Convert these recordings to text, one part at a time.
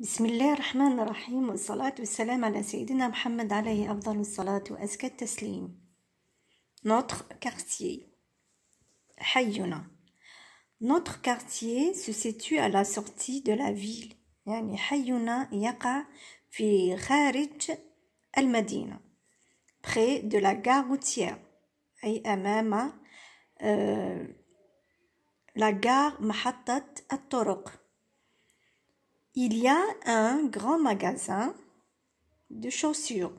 بسم الله الرحمن الرحيم والصلاة والسلام على سيدنا محمد عليه أفضل الصلاة وأزكى التسليم. Notre quartier. حينا. Notre quartier se situe à la sortie de la ville. يعني حينا يقع في خارج المدينة. Près de la gare routière. أي أمام la gare محطة الطرق. Il y a un grand magasin de chaussures.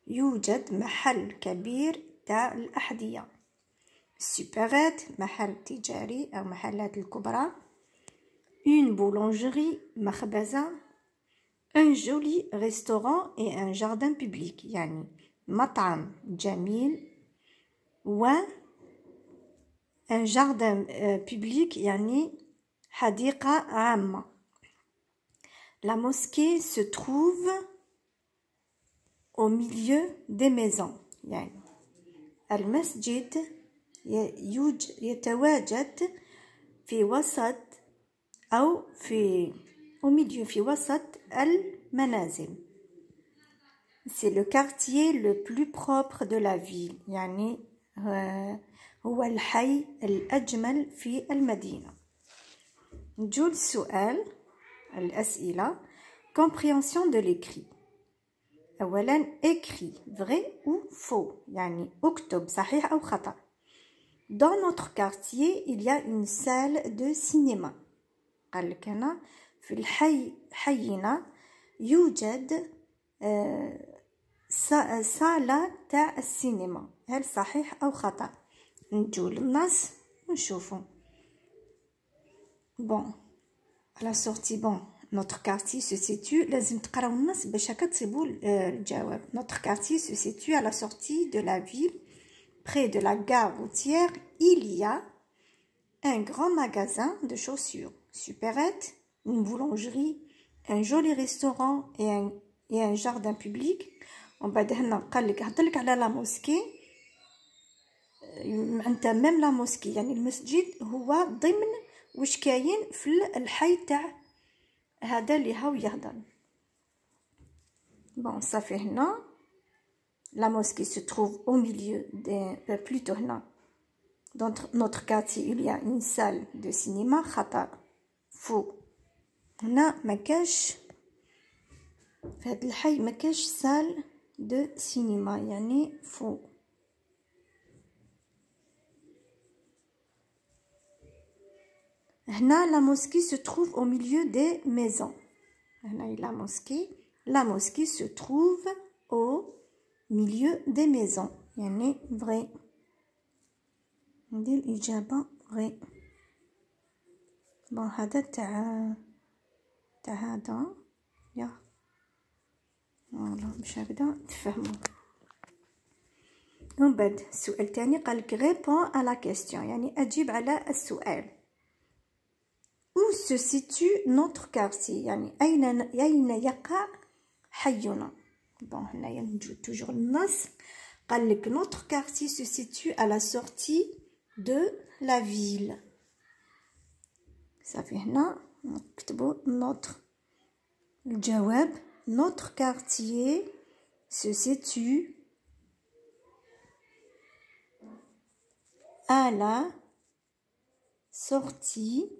يوجد محل كبير تاع الأحذية. سوبرات محل تجاري أو محلات الكبرى. Une boulangerie مخبزة. Un joli restaurant et un jardin public. يعني مطعم جميل و un jardin public يعني حديقة عامة. La mosquée se trouve au milieu des maisons. يعني المسجد يتواجد في وسط أو au milieu في وسط المنازل. C'est le quartier le plus propre de la ville. يعني هو الحي الأجمل في المدينة. نجول السؤال الأسئلة. compréhension de l'écrit. أولا écrit vrai ou faux يعني اكتب صحيح أو خطأ. Dans notre quartier il y a une salle de cinéma. قال لك هنا في حينا يوجد صالة تاع السينما. هل صحيح أو خطأ؟ نجول النص ونشوفو. Bon. À la sortie, bon, notre quartier se situe, لازم تقراو النص باش هكا تصيبوا الجواب. Notre quartier se situe à la sortie de la ville, près de la gare routière. Il y a un grand magasin de chaussures, supérette, une boulangerie, un joli restaurant et un jardin public. ومن بعد هنا قال لك هضرلك على لا موسكي. انت ميم لا موسكي يعني المسجد هو ضمن واش كاين في الحي تاع هذا اللي هاو يهضر. بون صافي هنا لا موسكي se trouve au milieu des plutôt هنا dans notre quartier il y a une salle de cinéma. خطأ فو. هنا ما كاش في هذا الحي ما كاش سال دو سينما يعني فو. هنا la mosquée se trouve au milieu des maisons. هنا la mosquée se trouve au milieu des maisons يعني vrai. ندير الإجابة vrai. بون هذا تاع هذا يا والله مش هكذا تفهموا. ومن بعد السؤال الثاني قالك répond à la question يعني أجيب على السؤال. Où se situe notre quartier يعني أين يقع حينا. بون هنايا نجيو توجور النص. قال لك notre quartier se situe à la sortie de la ville. صافي هنا نكتبوا notre الجواب. notre quartier se situe à la sortie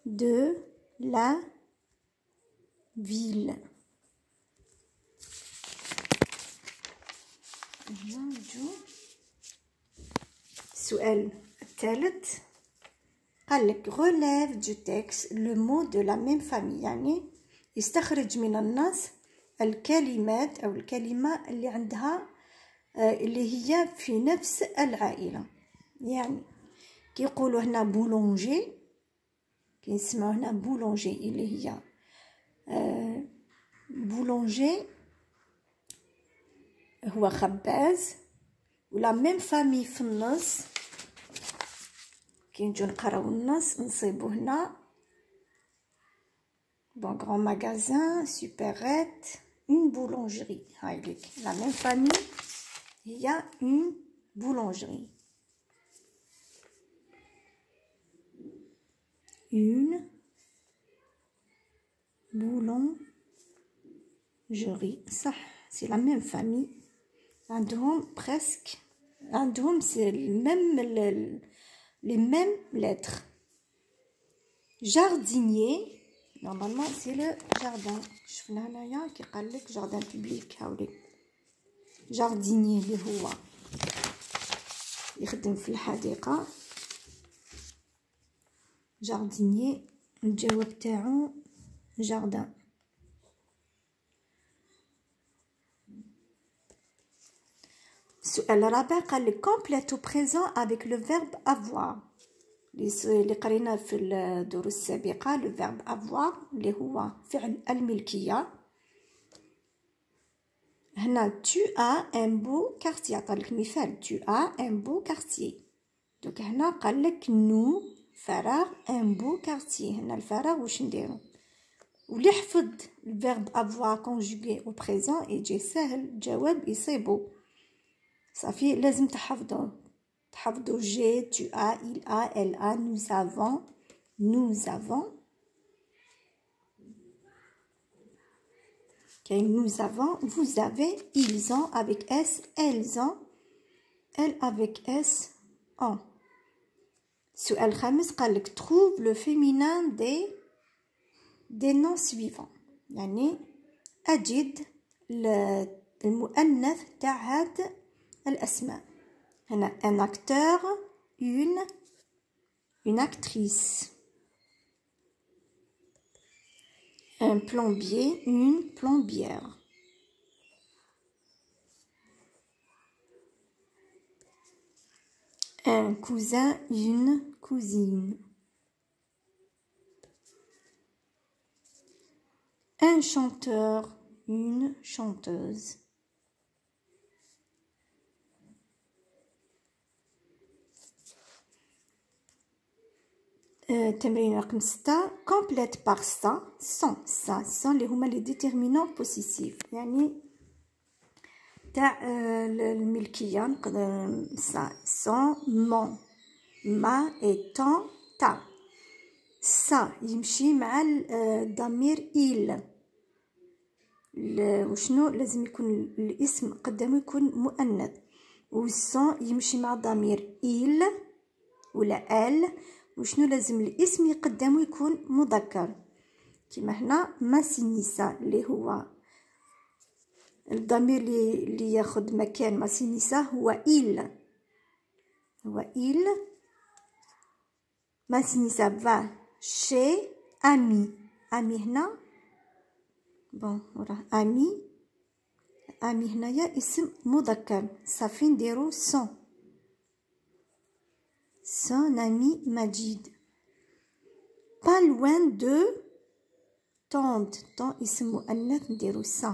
de la ville. السؤال الثالث قال لك relève du texte le mot de la même famille يعني يستخرج من النص الكلمات أو الكلمة اللي عندها اللي هي في نفس العائلة. يعني كي يقولوا هنا بولونجي كي نسمعوا هنا بولونجي اللي هي بولونجي هو خباز ولا ميم فامي في النص. كي نجو نقراو النص نصيبو هنا بون غران ماغازان سوبريت اون بولونجري. هاي ليك لا ميم فامي هي اون بولونجري. Une orangerie صح c'est la même famille عندهم presque عندهم c'est les mêmes lettres. Jardinier normalement c'est le jardin. شفنا هنايا كي قال لك جاردان بوبليك هاولي جارديني اللي هو يخدم في الحديقة. جارديني الجواب تاعو جاردان. السؤال الرابع قال لك complète au présent avec le verbe avoir. اللي قرينا في الدروس السابقة le verbe avoir اللي هو فعل الملكية. هنا tu as un beau quartier عطالك مثال tu as un beau quartier. دوك هنا قال لك nous فراغ un beau quartier. هنا الفراغ واش نديرو واللي حفظ الفيرب avoir conjugué au présent يجي سهل الجواب يصيبو صافي. لازم تحفظوا j'ai tu as il a elle a nous avons كاين nous avons vous avez ils ont avec s elles ont elles avec s ont. السؤال الخامس قال لك trouve le féminin des noms suivants. يعني أجد المؤنث تاع هاد الأسماء. هنا un acteur une actrice un plombier une plombière un cousin une cousine un chanteur une chanteuse. تمرين رقم 6 complète par ça sans اللي هما لي ديتيرمينون بوسيسيف يعني تاع الملكية. نقدر sans mon ما et ton ta. ça يمشي مع الضمير il وشنو لازم يكون الاسم قدامه يكون مؤنث والصون يمشي مع الضمير il ولا elle وشنو لازم الاسم يقدمه يكون مذكر كيما هنا ماسينيسا اللي هو الضمير اللي ياخذ مكان ماسينيسا هو il ماسينيسا va chez ami هنا بون وراه ami هنايا اسم مذكر صافي نديرو son ami Majid. Pas loin de tante اسم مؤنث نديرو ça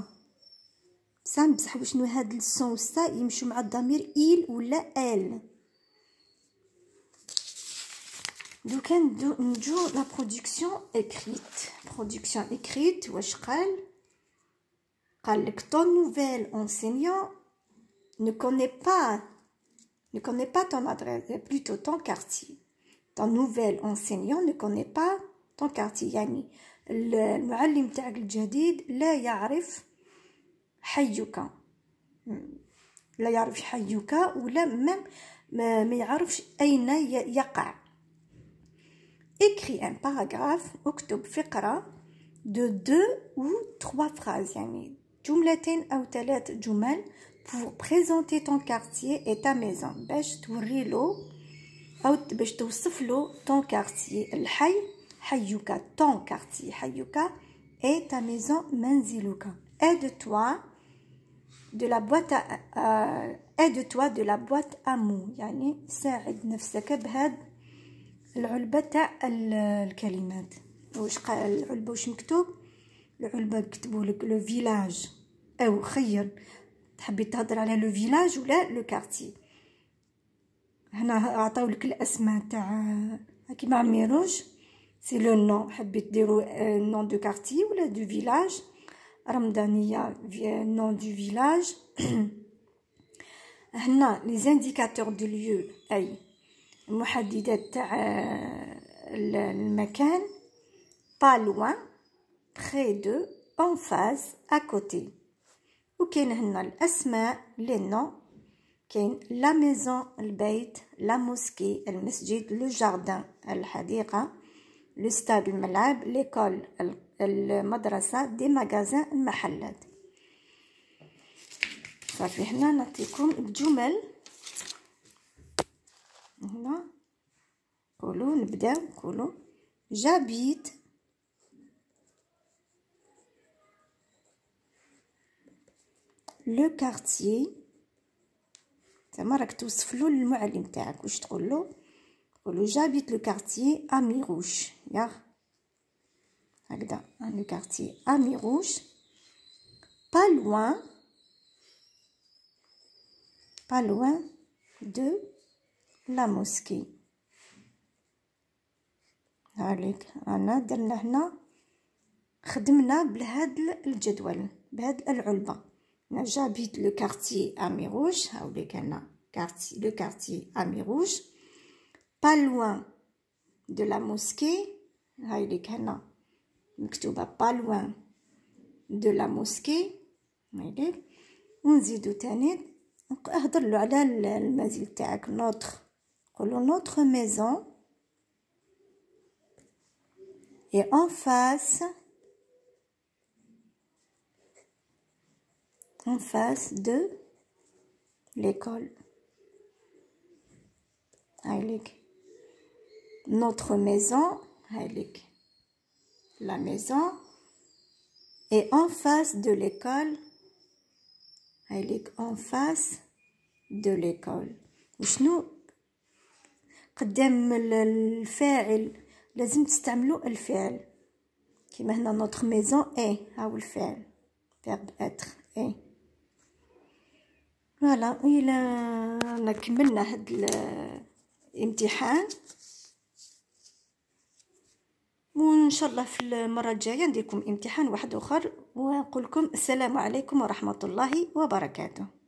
بصح وشنو هاد الصون والسا يمشوا مع الضمير il ولا elle. دوكا نجو لا برودكسيون écrite واش قال لك ton nouvel enseignant ne connaît pas ton adresse plutôt ton quartier. ton nouvel enseignant ne connaît pas ton quartier يعني المعلم تاعك الجديد لا يعرف حيك ولا ما يعرفش أين يقع. écris un paragraphe اكتب فقرة de 2 ou 3 phrases يعني جملتين أو 3 جمل pour présenter ton quartier et ta maison باش توريلو أو باش توصفلو ton quartier الحي حيك ton quartier حيك et ta maison منزلك. aide-toi de la boîte à mots يعني ساعد نفسك بهاد العلبة تاع الكلمات. واش قال العلبة واش مكتوب؟ العلبة كتبولك لو فيلاج أو خير تحبي تهضر على لو فيلاج ولا لو كارتي. هنا عطاولك الاسماء تاع كيما عميروج سي لو نون حبيت ديرو نون دو كارتي ولا دو فيلاج. رمضانيه نون دو فيلاج. هنا لي زانديكاتور دو ليو اي المحددات تاع المكان. با لوان près de en face à côté. وكاين هنا الاسماء لي نو، كاين لا ميزون البيت، لا موسكي المسجد، لو جاردان الحديقه، لو ستاد الملعب، ليكول المدرسه، دي ماغازان المحلات. صافي هنا نعطيكم الجمل. هنا نقولوا نبداو نقولوا j'habite le quartier. تما راك توصفلو للمعلم تاعك واش تقولو. تقولوا j'habite le quartier à Mirouche يا هكذا le quartier à Mirouche pas loin de la mosquée. هاليك انا درنا هنا خدمنا بهاد الجدول بهاد العلبه. j'habite le quartier à Mirouche. هاوليك هنا quartier le quartier à Mirouche pas loin de la mosquée. هايليك هنا مكتوبه pas loin de la mosquée. هايليك ونزيدو تاني اهضرلو على المنزل تاعك نوتر. نقولو نوتر ميزون et en face de l'école. هايليك notre maison. هايليك la maison et en face de l'école. هايليك en face de l'école. وشنو قدام الفاعل لازم تستعملوا الفعل كيما هنا notre maison est. هاو الفعل verbe être est. فوالا الى كملنا هاد الامتحان وان شاء الله في المره الجايه ندير لكم امتحان واحد اخر ونقول لكم السلام عليكم ورحمه الله وبركاته.